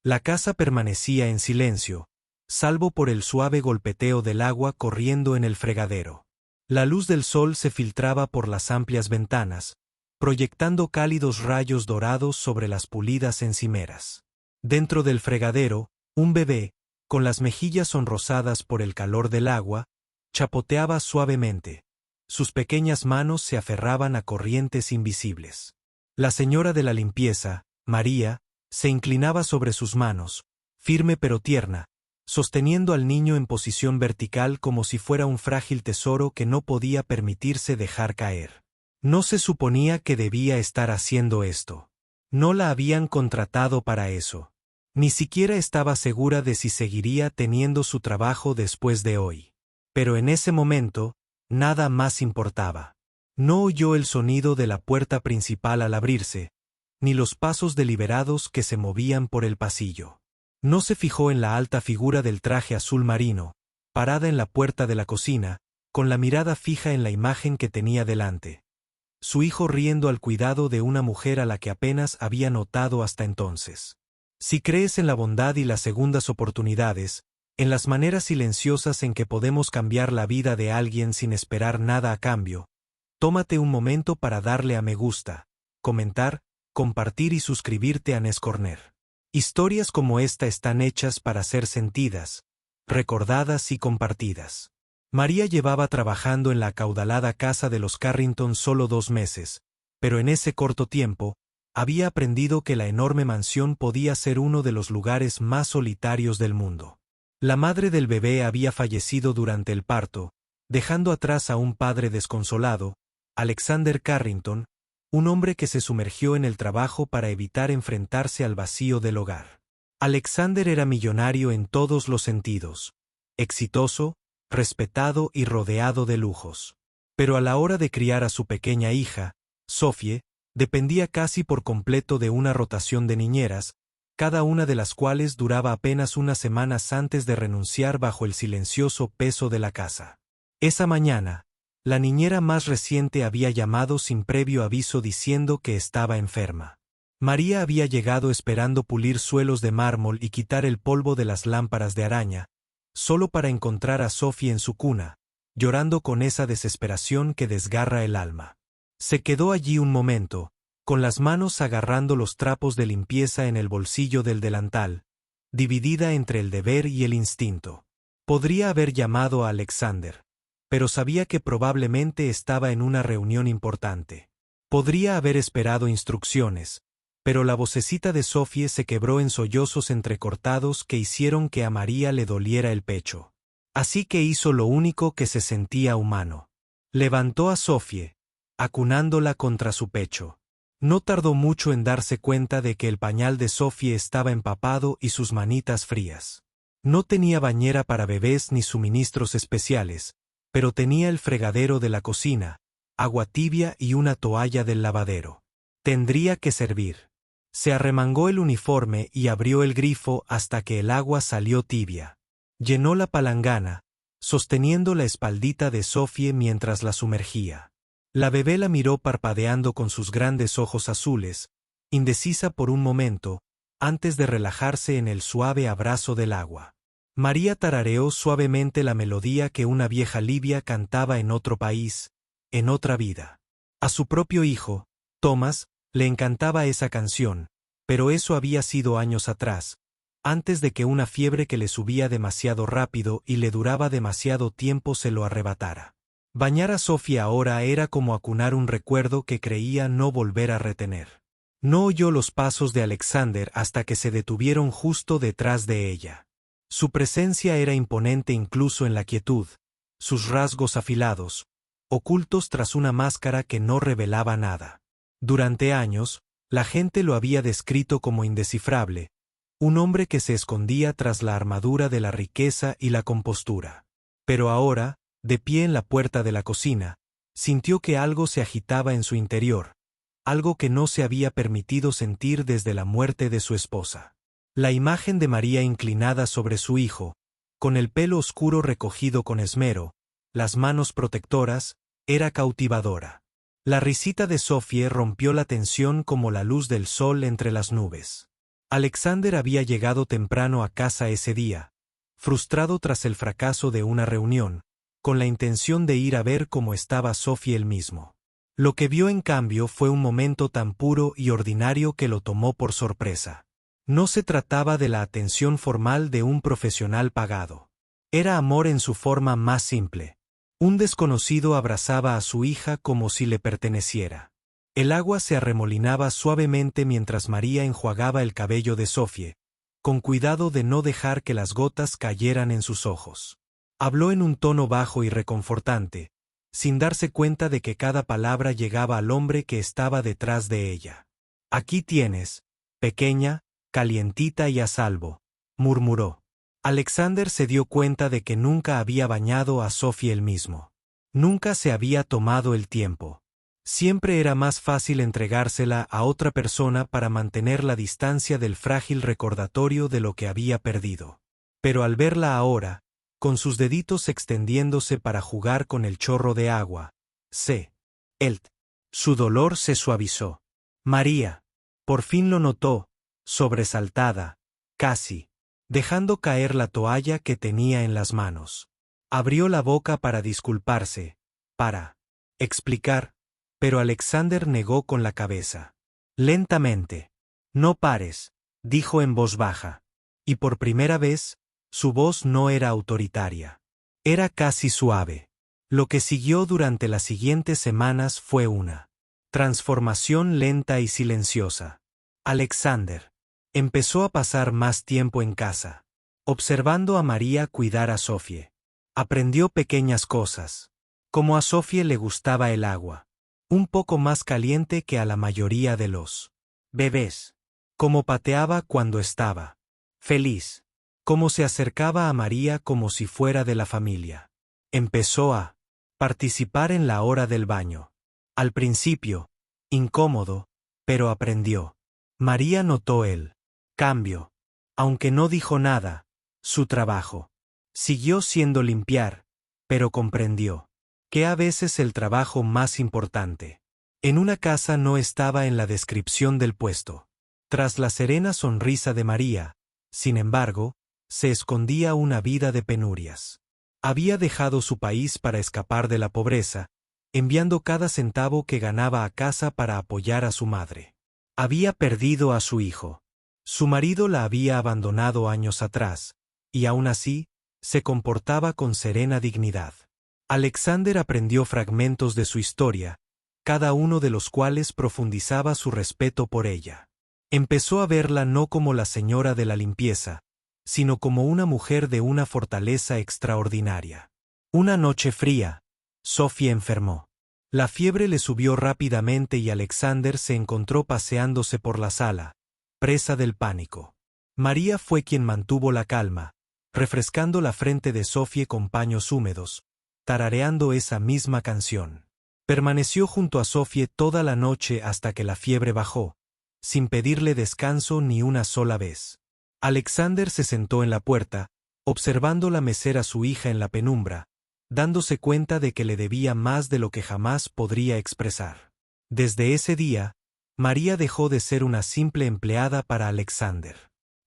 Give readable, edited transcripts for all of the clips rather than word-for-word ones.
La casa permanecía en silencio, salvo por el suave golpeteo del agua corriendo en el fregadero. La luz del sol se filtraba por las amplias ventanas, proyectando cálidos rayos dorados sobre las pulidas encimeras. Dentro del fregadero, un bebé, con las mejillas sonrosadas por el calor del agua, chapoteaba suavemente. Sus pequeñas manos se aferraban a corrientes invisibles. La señora de la limpieza, María, se inclinaba sobre sus manos, firme pero tierna, sosteniendo al niño en posición vertical como si fuera un frágil tesoro que no podía permitirse dejar caer. No se suponía que debía estar haciendo esto. No la habían contratado para eso. Ni siquiera estaba segura de si seguiría teniendo su trabajo después de hoy. Pero en ese momento, nada más importaba. No oyó el sonido de la puerta principal al abrirse, ni los pasos deliberados que se movían por el pasillo. No se fijó en la alta figura del traje azul marino, parada en la puerta de la cocina, con la mirada fija en la imagen que tenía delante. Su hijo riendo al cuidado de una mujer a la que apenas había notado hasta entonces. Si crees en la bondad y las segundas oportunidades, en las maneras silenciosas en que podemos cambiar la vida de alguien sin esperar nada a cambio, tómate un momento para darle a me gusta, comentar, compartir y suscribirte a Nescorner. Historias como esta están hechas para ser sentidas, recordadas y compartidas. María llevaba trabajando en la acaudalada casa de los Carrington solo 2 meses, pero en ese corto tiempo, había aprendido que la enorme mansión podía ser uno de los lugares más solitarios del mundo. La madre del bebé había fallecido durante el parto, dejando atrás a un padre desconsolado, Alexander Carrington, un hombre que se sumergió en el trabajo para evitar enfrentarse al vacío del hogar. Alexander era millonario en todos los sentidos, exitoso, respetado y rodeado de lujos. Pero a la hora de criar a su pequeña hija, Sophie, dependía casi por completo de una rotación de niñeras, cada una de las cuales duraba apenas unas semanas antes de renunciar bajo el silencioso peso de la casa. Esa mañana, la niñera más reciente había llamado sin previo aviso diciendo que estaba enferma. María había llegado esperando pulir suelos de mármol y quitar el polvo de las lámparas de araña, solo para encontrar a Sophie en su cuna, llorando con esa desesperación que desgarra el alma. Se quedó allí un momento, con las manos agarrando los trapos de limpieza en el bolsillo del delantal, dividida entre el deber y el instinto. Podría haber llamado a Alexander, pero sabía que probablemente estaba en una reunión importante. Podría haber esperado instrucciones, pero la vocecita de Sophie se quebró en sollozos entrecortados que hicieron que a María le doliera el pecho. Así que hizo lo único que se sentía humano. Levantó a Sophie, acunándola contra su pecho. No tardó mucho en darse cuenta de que el pañal de Sophie estaba empapado y sus manitas frías. No tenía bañera para bebés ni suministros especiales, pero tenía el fregadero de la cocina, agua tibia y una toalla del lavadero. Tendría que servir. Se arremangó el uniforme y abrió el grifo hasta que el agua salió tibia. Llenó la palangana, sosteniendo la espaldita de Sophie mientras la sumergía. La bebé la miró parpadeando con sus grandes ojos azules, indecisa por un momento, antes de relajarse en el suave abrazo del agua. María tarareó suavemente la melodía que una vieja libia cantaba en otro país, en otra vida. A su propio hijo, Thomas, le encantaba esa canción, pero eso había sido años atrás, antes de que una fiebre que le subía demasiado rápido y le duraba demasiado tiempo se lo arrebatara. Bañar a Sophie ahora era como acunar un recuerdo que creía no volver a retener. No oyó los pasos de Alexander hasta que se detuvieron justo detrás de ella. Su presencia era imponente incluso en la quietud, sus rasgos afilados, ocultos tras una máscara que no revelaba nada. Durante años, la gente lo había descrito como indescifrable, un hombre que se escondía tras la armadura de la riqueza y la compostura. Pero ahora, de pie en la puerta de la cocina, sintió que algo se agitaba en su interior, algo que no se había permitido sentir desde la muerte de su esposa. La imagen de María inclinada sobre su hijo, con el pelo oscuro recogido con esmero, las manos protectoras, era cautivadora. La risita de Sophie rompió la tensión como la luz del sol entre las nubes. Alexander había llegado temprano a casa ese día, frustrado tras el fracaso de una reunión, con la intención de ir a ver cómo estaba Sophie él mismo. Lo que vio en cambio fue un momento tan puro y ordinario que lo tomó por sorpresa. No se trataba de la atención formal de un profesional pagado. Era amor en su forma más simple. Un desconocido abrazaba a su hija como si le perteneciera. El agua se arremolinaba suavemente mientras María enjuagaba el cabello de Sophie, con cuidado de no dejar que las gotas cayeran en sus ojos. Habló en un tono bajo y reconfortante, sin darse cuenta de que cada palabra llegaba al hombre que estaba detrás de ella. «Aquí tienes, pequeña, calientita y a salvo», murmuró. Alexander se dio cuenta de que nunca había bañado a Sophie él mismo. Nunca se había tomado el tiempo. Siempre era más fácil entregársela a otra persona para mantener la distancia del frágil recordatorio de lo que había perdido. Pero al verla ahora, con sus deditos extendiéndose para jugar con el chorro de agua, su dolor se suavizó. María, por fin lo notó, sobresaltada, casi, dejando caer la toalla que tenía en las manos. Abrió la boca para disculparse, para explicar, pero Alexander negó con la cabeza. Lentamente. «No pares», dijo en voz baja. Y por primera vez, su voz no era autoritaria. Era casi suave. Lo que siguió durante las siguientes semanas fue una transformación lenta y silenciosa. Alexander empezó a pasar más tiempo en casa, observando a María cuidar a Sophie. Aprendió pequeñas cosas, como a Sophie le gustaba el agua, un poco más caliente que a la mayoría de los bebés, cómo pateaba cuando estaba feliz, cómo se acercaba a María como si fuera de la familia. Empezó a participar en la hora del baño. Al principio, incómodo, pero aprendió. María notó el cambio. Aunque no dijo nada, su trabajo siguió siendo limpiar, pero comprendió que a veces el trabajo más importante en una casa no estaba en la descripción del puesto. Tras la serena sonrisa de María, sin embargo, se escondía una vida de penurias. Había dejado su país para escapar de la pobreza, enviando cada centavo que ganaba a casa para apoyar a su madre. Había perdido a su hijo. Su marido la había abandonado años atrás, y aún así, se comportaba con serena dignidad. Alexander aprendió fragmentos de su historia, cada uno de los cuales profundizaba su respeto por ella. Empezó a verla no como la señora de la limpieza, sino como una mujer de una fortaleza extraordinaria. Una noche fría, Sophie enfermó. La fiebre le subió rápidamente y Alexander se encontró paseándose por la sala, presa del pánico. María fue quien mantuvo la calma, refrescando la frente de Sophie con paños húmedos, tarareando esa misma canción. Permaneció junto a Sophie toda la noche hasta que la fiebre bajó, sin pedirle descanso ni una sola vez. Alexander se sentó en la puerta, observándola mecer a su hija en la penumbra, dándose cuenta de que le debía más de lo que jamás podría expresar. Desde ese día, María dejó de ser una simple empleada para Alexander.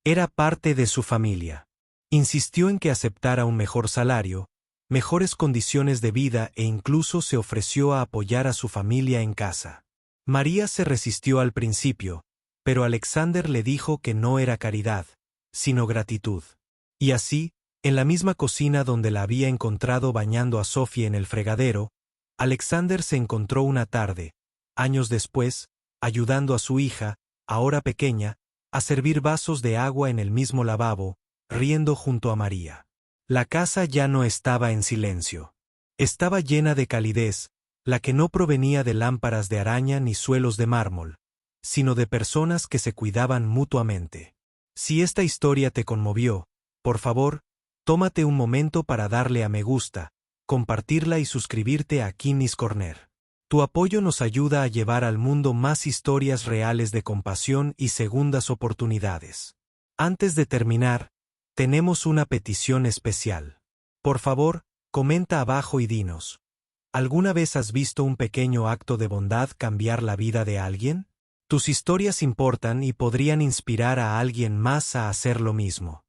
Era parte de su familia. Insistió en que aceptara un mejor salario, mejores condiciones de vida e incluso se ofreció a apoyar a su familia en casa. María se resistió al principio, pero Alexander le dijo que no era caridad, sino gratitud. Y así, en la misma cocina donde la había encontrado bañando a Sophie en el fregadero, Alexander se encontró una tarde, años después, ayudando a su hija, ahora pequeña, a servir vasos de agua en el mismo lavabo, riendo junto a María. La casa ya no estaba en silencio. Estaba llena de calidez, la que no provenía de lámparas de araña ni suelos de mármol, sino de personas que se cuidaban mutuamente. Si esta historia te conmovió, por favor, tómate un momento para darle a me gusta, compartirla y suscribirte a Kinney's Corner. Tu apoyo nos ayuda a llevar al mundo más historias reales de compasión y segundas oportunidades. Antes de terminar, tenemos una petición especial. Por favor, comenta abajo y dinos, ¿alguna vez has visto un pequeño acto de bondad cambiar la vida de alguien? Tus historias importan y podrían inspirar a alguien más a hacer lo mismo.